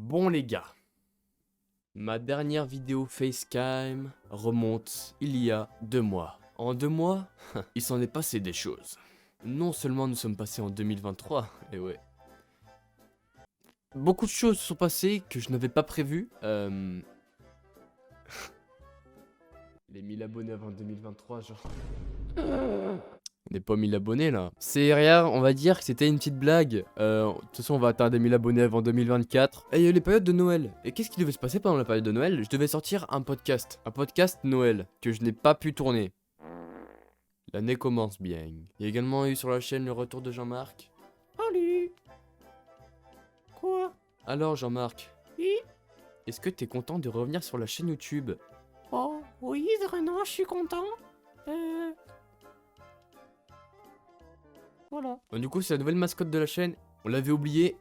Bon les gars, ma dernière vidéo Facecam remonte il y a 2 mois. En 2 mois, il s'en est passé des choses. Non seulement nous sommes passés en 2023, et ouais. Beaucoup de choses sont passées que je n'avais pas prévues. Les 1000 abonnés avant 2023, genre... On n'est pas 1000 abonnés là. C'est rien, on va dire que c'était une petite blague. De toute façon, on va atteindre des 1000 abonnés avant 2024. Et il y a eu les périodes de Noël. Et qu'est-ce qui devait se passer pendant la période de Noël? Je devais sortir un podcast. Un podcast Noël. Que je n'ai pas pu tourner. L'année commence bien. Il y a également eu sur la chaîne le retour de Jean-Marc. Salut. Quoi? Alors Jean-Marc? Oui? Est-ce que t'es content de revenir sur la chaîne YouTube? Oh, oui, vraiment, je suis content. Voilà. Bon, du coup, c'est la nouvelle mascotte de la chaîne. On l'avait oublié.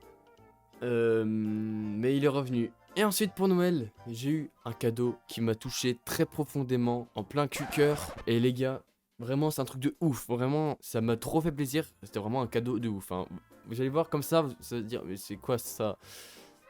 Mais il est revenu. Et ensuite, pour Noël, j'ai eu un cadeau qui m'a touché très profondément, en plein cul-cœur. Et les gars, vraiment, c'est un truc de ouf. Vraiment, ça m'a trop fait plaisir. C'était vraiment un cadeau de ouf. Hein. Vous allez voir comme ça, vous allez dire, mais c'est quoi ça?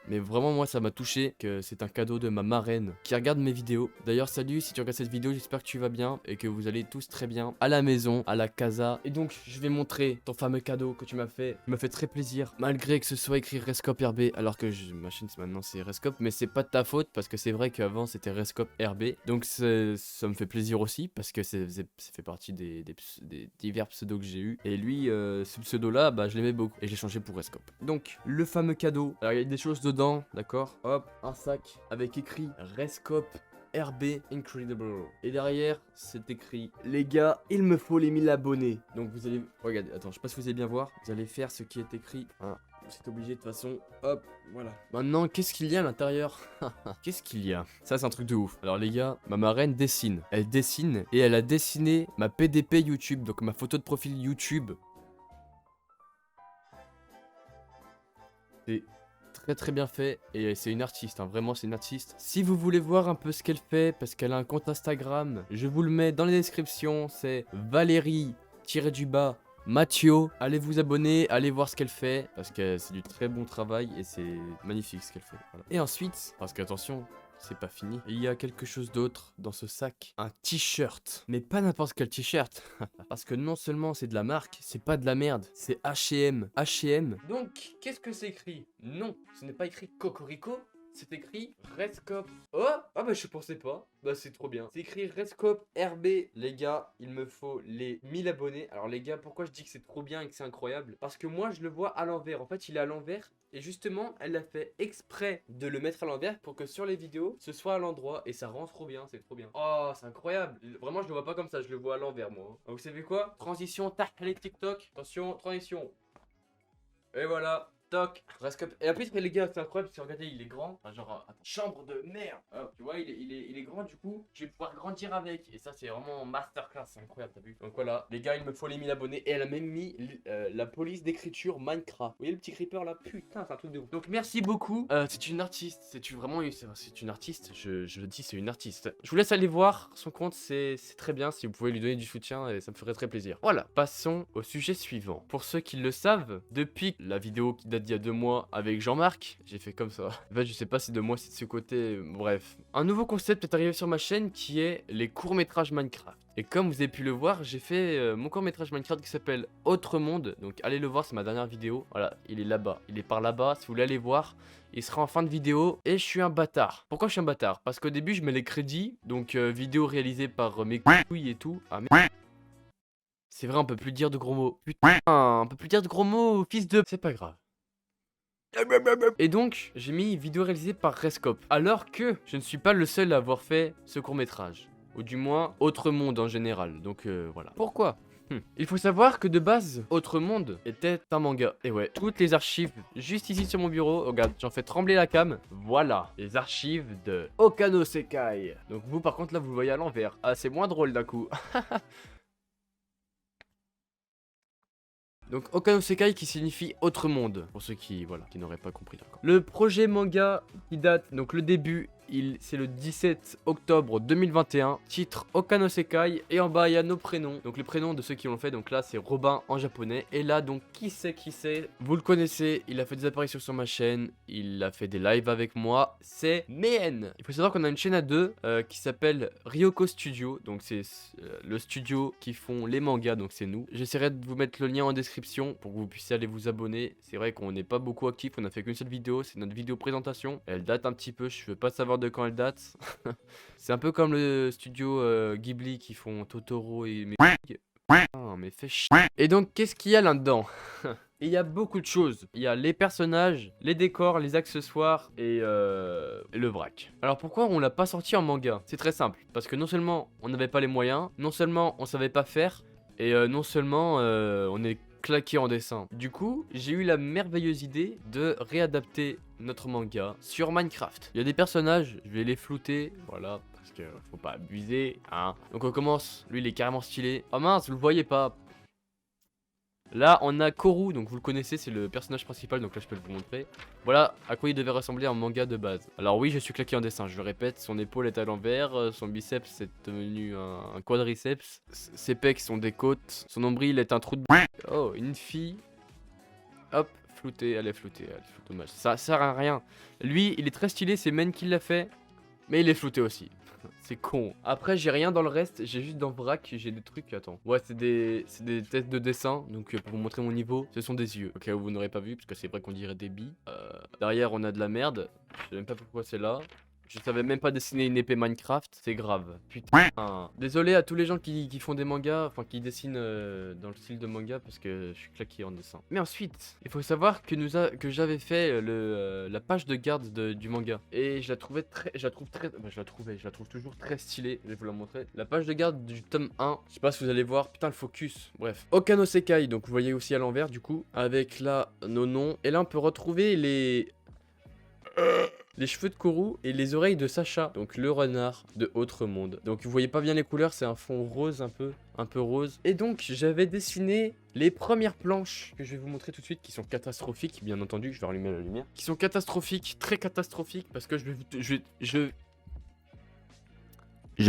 Mais vraiment, moi, ça m'a touché que c'est un cadeau de ma marraine qui regarde mes vidéos. D'ailleurs, salut, si tu regardes cette vidéo, j'espère que tu vas bien et que vous allez tous très bien à la maison, à la casa. Et donc, je vais montrer ton fameux cadeau que tu m'as fait. Il m'a fait très plaisir, malgré que ce soit écrit Rescope RB, alors que ma chaîne maintenant c'est Rescope. Mais c'est pas de ta faute parce que c'est vrai qu'avant c'était Rescope RB. Donc, ça me fait plaisir aussi parce que ça fait partie des divers pseudos que j'ai eu. Et lui, ce pseudo-là, bah, je l'aimais beaucoup et j'ai changé pour Rescope. Donc, le fameux cadeau. Alors, il y a des choses dedans. D'accord, hop, un sac avec écrit Rescope RB Incredible. Et derrière, c'est écrit les gars, il me faut les 1000 abonnés. Donc vous allez, regardez, attends, je sais pas si vous allez bien voir. Vous allez faire ce qui est écrit. Hein, c'est obligé de toute façon. Hop, voilà. Maintenant, qu'est-ce qu'il y a à l'intérieur? Qu'est-ce qu'il y a? Ça, c'est un truc de ouf. Alors les gars, ma marraine dessine. Elle dessine et elle a dessiné ma PDP YouTube, donc ma photo de profil YouTube. C'est très bien fait et c'est une artiste, hein, vraiment c'est une artiste. Si vous voulez voir un peu ce qu'elle fait, parce qu'elle a un compte Instagram, je vous le mets dans les descriptions, c'est Valérie-du-bas Mathieu. Allez vous abonner, allez voir ce qu'elle fait, parce que c'est du très bon travail et c'est magnifique ce qu'elle fait. Voilà. Et ensuite, parce qu'attention, c'est pas fini. Il y a quelque chose d'autre dans ce sac. Un t-shirt. Mais pas n'importe quel t-shirt. Parce que non seulement c'est de la marque, c'est pas de la merde. C'est H&M. H&M. Donc, qu'est-ce que c'est écrit? Non, ce n'est pas écrit Cocorico. C'est écrit Rescope. Oh, ah bah je pensais pas. Bah c'est trop bien. C'est écrit Rescope RB. Les gars, il me faut les 1000 abonnés. Alors les gars, pourquoi je dis que c'est trop bien et que c'est incroyable? Parce que moi je le vois à l'envers. En fait, il est à l'envers. Et justement, elle a fait exprès de le mettre à l'envers pour que sur les vidéos, ce soit à l'endroit. Et ça rend trop bien, c'est trop bien. Oh, c'est incroyable. Vraiment, je le vois pas comme ça, je le vois à l'envers, moi. Donc, vous savez quoi? Transition, tac, allez, TikTok. Attention, transition. Et voilà. Toc, Rescope. Et après, les gars, c'est incroyable parce que regardez, il est grand. Enfin, genre, attends, chambre de merde. Oh, tu vois, il est grand, du coup, je vais pouvoir grandir avec. Et ça, c'est vraiment masterclass, c'est incroyable, t'as vu? Donc voilà, les gars, il me faut les 1000 abonnés. Et elle a même mis la police d'écriture Minecraft. Vous voyez le petit creeper là? Putain, c'est un truc de ouf. Donc merci beaucoup. C'est une artiste, c'est une artiste. Je le dis, c'est une artiste. Je vous laisse aller voir son compte, c'est très bien. Si vous pouvez lui donner du soutien, et ça me ferait très plaisir. Voilà, passons au sujet suivant. Pour ceux qui le savent, depuis la vidéo qui date d'il y a 2 mois avec Jean-Marc, j'ai fait comme ça. En fait, je sais pas si de moi c'est de ce côté, bref. Un nouveau concept est arrivé sur ma chaîne qui est les courts-métrages Minecraft. Et comme vous avez pu le voir, j'ai fait mon court-métrage Minecraft qui s'appelle Autre Monde. Donc allez le voir, c'est ma dernière vidéo. Voilà, il est là-bas. Il est par là-bas, si vous voulez aller voir. Il sera en fin de vidéo. Et je suis un bâtard. Pourquoi je suis un bâtard? Parce qu'au début, je mets les crédits. Donc vidéo réalisée par mes couilles et tout. Ah merde. C'est vrai, on peut plus dire de gros mots. Putain, on peut plus dire de gros mots, fils de... C'est pas grave. Et donc, j'ai mis vidéo réalisée par Rescope. Alors que je ne suis pas le seul à avoir fait ce court-métrage. Ou du moins, Autre Monde en général. Donc voilà. Pourquoi? Il faut savoir que de base, Autre Monde était un manga. Et ouais, toutes les archives juste ici sur mon bureau. Regarde, j'en fais trembler la cam. Voilà, les archives de Okano Sekai. Donc vous, par contre, là, vous le voyez à l'envers. Ah, c'est moins drôle d'un coup. Donc Okano Sekai qui signifie autre monde, pour ceux qui, voilà, qui n'auraient pas compris encore. Le projet manga qui date, donc le début c'est le 17 octobre 2021. Titre Okano Sekai. Et en bas, il y a nos prénoms. Donc les prénoms de ceux qui l'ont fait. Donc là, c'est Robin en japonais. Et là, donc, qui c'est? Vous le connaissez. Il a fait des apparitions sur ma chaîne. Il a fait des lives avec moi. C'est Mehen. Il faut savoir qu'on a une chaîne à deux qui s'appelle Ryoko Studio. Donc c'est le studio qui font les mangas. Donc c'est nous. J'essaierai de vous mettre le lien en description pour que vous puissiez aller vous abonner. C'est vrai qu'on n'est pas beaucoup actif. On a fait qu'une seule vidéo. C'est notre vidéo présentation. Elle date un petit peu. Je veux pas savoir de quand elle date. C'est un peu comme le studio Ghibli qui font Totoro et mes... Oh, mais fais chier. Et donc, qu'est-ce qu'il y a là-dedans? Il y a beaucoup de choses. Il y a les personnages, les décors, les accessoires et le vrac. Alors pourquoi on l'a pas sorti en manga? C'est très simple. Parce que non seulement on n'avait pas les moyens, non seulement on savait pas faire, et non seulement on est claqué en dessin. Du coup, j'ai eu la merveilleuse idée de réadapter notre manga sur Minecraft. Il y a des personnages, je vais les flouter, voilà, parce que faut pas abuser, hein. Donc on commence, lui il est carrément stylé. Oh mince, vous le voyez pas. Là, on a Koru, donc vous le connaissez, c'est le personnage principal, donc là je peux vous montrer. Voilà à quoi il devait ressembler en manga de base. Alors oui, je suis claqué en dessin, je le répète, son épaule est à l'envers, son biceps est devenu un quadriceps, ses pecs sont des côtes, son nombril est un trou de... Oh, une fille. Hop, floutée, elle est floutée, dommage. Ça sert à rien. Lui, il est très stylé, c'est Men qui l'a fait, mais il est flouté aussi. C'est con. Après, j'ai rien dans le reste. J'ai juste dans vrac, j'ai des trucs. Attends. Ouais, c'est des têtes de dessin. Donc, pour vous montrer mon niveau, ce sont des yeux. Ok, vous n'aurez pas vu, parce que c'est vrai qu'on dirait des billes. Derrière, on a de la merde. Je sais même pas pourquoi c'est là. Je savais même pas dessiner une épée Minecraft, c'est grave. Putain. Désolé à tous les gens qui font des mangas, enfin qui dessinent dans le style de manga parce que je suis claqué en dessin. Mais ensuite, il faut savoir que j'avais fait la page de garde du manga et je la trouve toujours très stylée. Je vais vous la montrer. La page de garde du tome 1, je sais pas si vous allez voir. Putain, le focus. Bref, Okano Sekai, donc vous voyez aussi à l'envers du coup, avec là nos noms. Et là, on peut retrouver les cheveux de Koru et les oreilles de Sacha, donc le renard de Autre Monde. Donc vous voyez pas bien les couleurs, c'est un fond rose un peu rose. Et donc j'avais dessiné les premières planches que je vais vous montrer tout de suite qui sont catastrophiques, bien entendu, je vais rallumer la lumière. Qui sont catastrophiques, très catastrophiques parce que je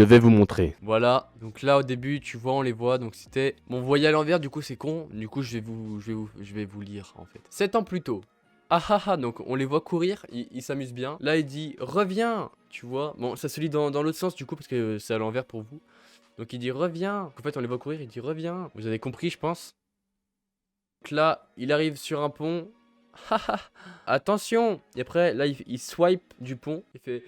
vais vous montrer. Voilà, donc là au début tu vois on les voit, donc c'était... Bon vous voyez à l'envers du coup c'est con, du coup je vais vous lire en fait. 7 ans plus tôt. Ah ah ah, donc on les voit courir, ils s'amusent bien. Là il dit reviens, tu vois. Bon ça se lit dans l'autre sens du coup parce que c'est à l'envers pour vous. Donc il dit reviens. En fait on les voit courir, il dit reviens. Vous avez compris je pense. Donc là il arrive sur un pont. Haha, attention. Et après là il swipe du pont. Il fait...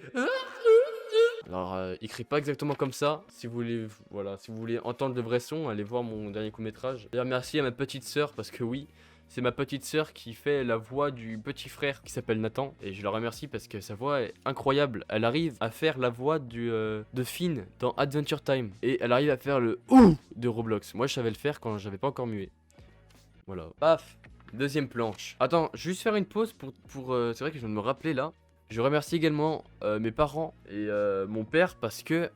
Alors il crie pas exactement comme ça. Si vous voulez, voilà, si vous voulez entendre le vrai son, allez voir mon dernier court-métrage. D'ailleurs merci à ma petite sœur parce que oui, c'est ma petite sœur qui fait la voix du petit frère qui s'appelle Nathan. Et je la remercie parce que sa voix est incroyable. Elle arrive à faire la voix de Finn dans Adventure Time. Et elle arrive à faire le OUH de Roblox. Moi je savais le faire quand j'avais pas encore mué. Voilà. Paf. Deuxième planche. Attends, je vais juste faire une pause pour c'est vrai que je viens de me rappeler là. Je remercie également mes parents et mon père parce que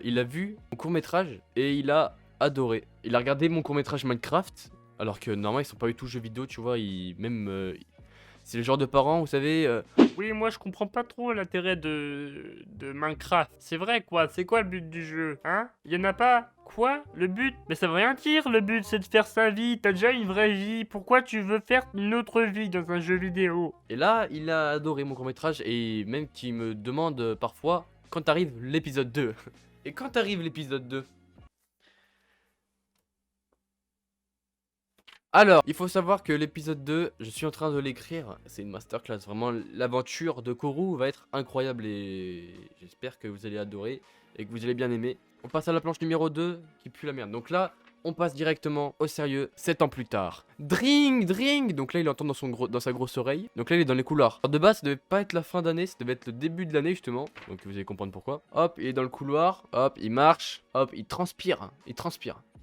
il a vu mon court-métrage et il a adoré. Il a regardé mon court-métrage Minecraft. Alors que normalement ils sont pas du tout jeux vidéo, tu vois, c'est le genre de parents, vous savez... Oui, moi je comprends pas trop l'intérêt de Minecraft. C'est vrai quoi, c'est quoi le but du jeu, hein? Y en a pas? Quoi? Le but? Mais ça veut rien dire, le but c'est de faire sa vie, t'as déjà une vraie vie, pourquoi tu veux faire une autre vie dans un jeu vidéo? Et là, il a adoré mon court-métrage et même qu'il me demande parfois quand arrive l'épisode 2. Et quand arrive l'épisode 2? Alors, il faut savoir que l'épisode 2, je suis en train de l'écrire, c'est une masterclass, vraiment l'aventure de Koru va être incroyable et j'espère que vous allez adorer et que vous allez bien aimer. On passe à la planche numéro 2 qui pue la merde, donc là, on passe directement au sérieux 7 ans plus tard. Dring, dring. Donc là il entend dans sa grosse oreille, donc là il est dans les couloirs. Alors de base ça devait pas être la fin d'année, ça devait être le début de l'année justement, donc vous allez comprendre pourquoi. Hop, il est dans le couloir, hop, il marche, hop, il transpire.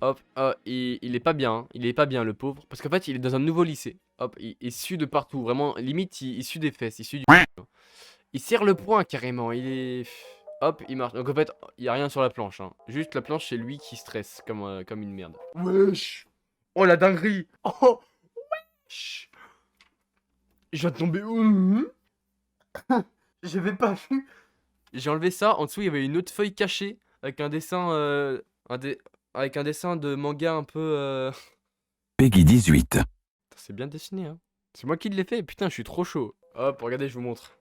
Hop, il est pas bien, hein. Il est pas bien le pauvre, parce qu'en fait il est dans un nouveau lycée. Hop, il sue de partout, vraiment, limite il sue des fesses, il sue du... Il serre le poing carrément, il est... Hop, il marche. Donc en fait, il y a rien sur la planche, hein. Juste la planche, c'est lui qui stresse comme une merde. Wesh. Oh la dinguerie. Oh, wesh. Je viens de tomber... J'avais pas vu... J'ai enlevé ça. En dessous, il y avait une autre feuille cachée avec un dessin, avec un dessin de manga un peu. Peggy 18. C'est bien dessiné, hein. C'est moi qui l'ai fait. Putain, je suis trop chaud. Hop, regardez, je vous montre.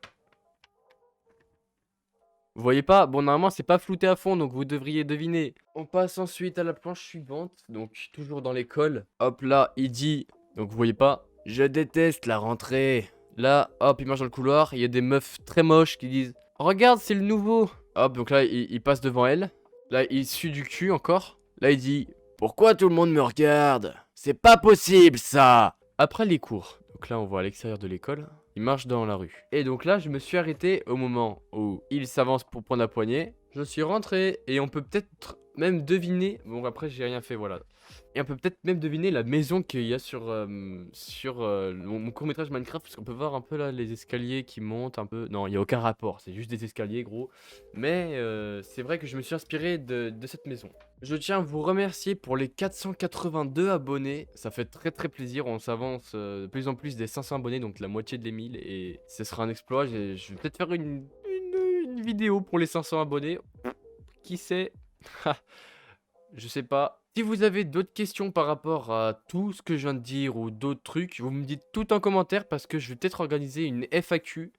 Vous voyez pas? Bon, normalement, c'est pas flouté à fond, donc vous devriez deviner. On passe ensuite à la planche suivante. Donc, toujours dans l'école. Hop, là, il dit. Donc, vous voyez pas? Je déteste la rentrée. Là, hop, il marche dans le couloir. Il y a des meufs très moches qui disent regarde, c'est le nouveau. Hop, donc là, il passe devant elle. Là, il sue du cul encore. Là, il dit pourquoi tout le monde me regarde? C'est pas possible, ça! Après les cours. Donc là, on voit à l'extérieur de l'école. Il marche dans la rue. Et donc là, je me suis arrêté au moment où il s'avance pour prendre la poignée. Je suis rentré et on peut peut-être même deviner. Bon, après, j'ai rien fait, voilà. Et on peut peut-être même deviner la maison qu'il y a sur mon court-métrage Minecraft. Parce qu'on peut voir un peu là les escaliers qui montent un peu. Non, il n'y a aucun rapport. C'est juste des escaliers, gros. Mais c'est vrai que je me suis inspiré de cette maison. Je tiens à vous remercier pour les 482 abonnés. Ça fait très très plaisir. On s'avance de plus en plus des 500 abonnés, donc la moitié de les 1000. Et ce sera un exploit. Je vais peut-être faire une vidéo pour les 500 abonnés. Qui sait? Je sais pas. Si vous avez d'autres questions par rapport à tout ce que je viens de dire ou d'autres trucs, vous me dites tout en commentaire parce que je vais peut-être organiser une FAQ.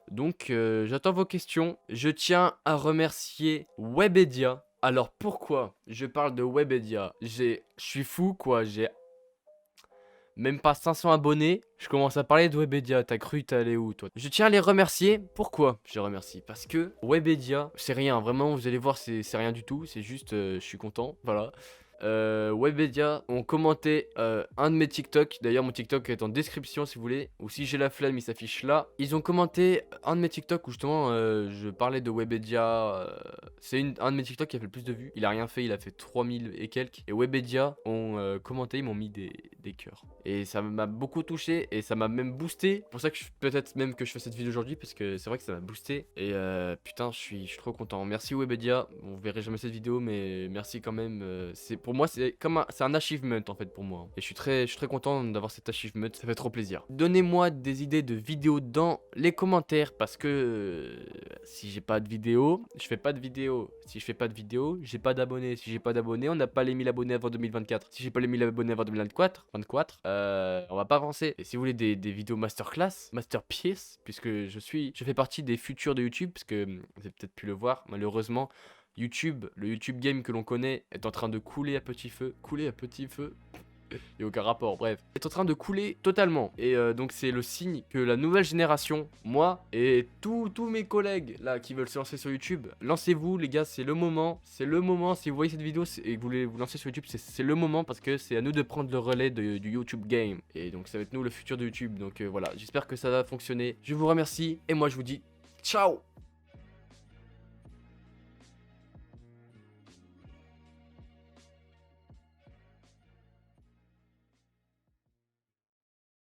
Donc j'attends vos questions. Je tiens à remercier Webedia. Alors pourquoi je parle de Webedia? Je suis fou quoi, j'ai même pas 500 abonnés, je commence à parler de Webedia. T'as cru t'allais où toi? Je tiens à les remercier. Pourquoi je les remercie? Parce que Webedia, c'est rien, vraiment, vous allez voir, c'est rien du tout. C'est juste, je suis content, voilà. Webedia ont commenté un de mes TikTok. D'ailleurs, mon TikTok est en description si vous voulez. Ou si j'ai la flemme, il s'affiche là. Ils ont commenté un de mes TikTok où justement je parlais de Webedia. C'est un de mes TikTok qui a fait le plus de vues. Il a rien fait, il a fait 3000 et quelques. Et Webedia ont commenté, ils m'ont mis des cœurs. Et ça m'a beaucoup touché et ça m'a même boosté. C'est pour ça que peut-être même que je fais cette vidéo aujourd'hui parce que c'est vrai que ça m'a boosté. Et putain, je suis trop content. Merci Webedia. On verrait jamais cette vidéo, mais merci quand même. Pour moi, c'est comme c'est un achievement en fait pour moi. Et je suis très content d'avoir cet achievement. Ça fait trop plaisir. Donnez-moi des idées de vidéos dans les commentaires parce que si j'ai pas de vidéo, je fais pas de vidéo. Si je fais pas de vidéo, j'ai pas d'abonnés. Si j'ai pas d'abonnés, on n'a pas les 1000 abonnés avant 2024. Si j'ai pas les 1000 abonnés avant 2024, on va pas avancer. Et si vous voulez des vidéos masterclass, masterpiece, puisque je fais partie des futurs de YouTube, parce que vous avez peut-être pu le voir, malheureusement. YouTube, le YouTube game que l'on connaît, est en train de couler à petit feu. Couler à petit feu. Il n'y a aucun rapport, bref. Est en train de couler totalement. Et donc c'est le signe que la nouvelle génération, moi et tous mes collègues là qui veulent se lancer sur YouTube, lancez-vous les gars, c'est le moment. C'est le moment, si vous voyez cette vidéo et que vous voulez vous lancer sur YouTube, c'est le moment parce que c'est à nous de prendre le relais du YouTube game. Et donc ça va être nous le futur de YouTube. Donc voilà, j'espère que ça va fonctionner. Je vous remercie et moi je vous dis ciao.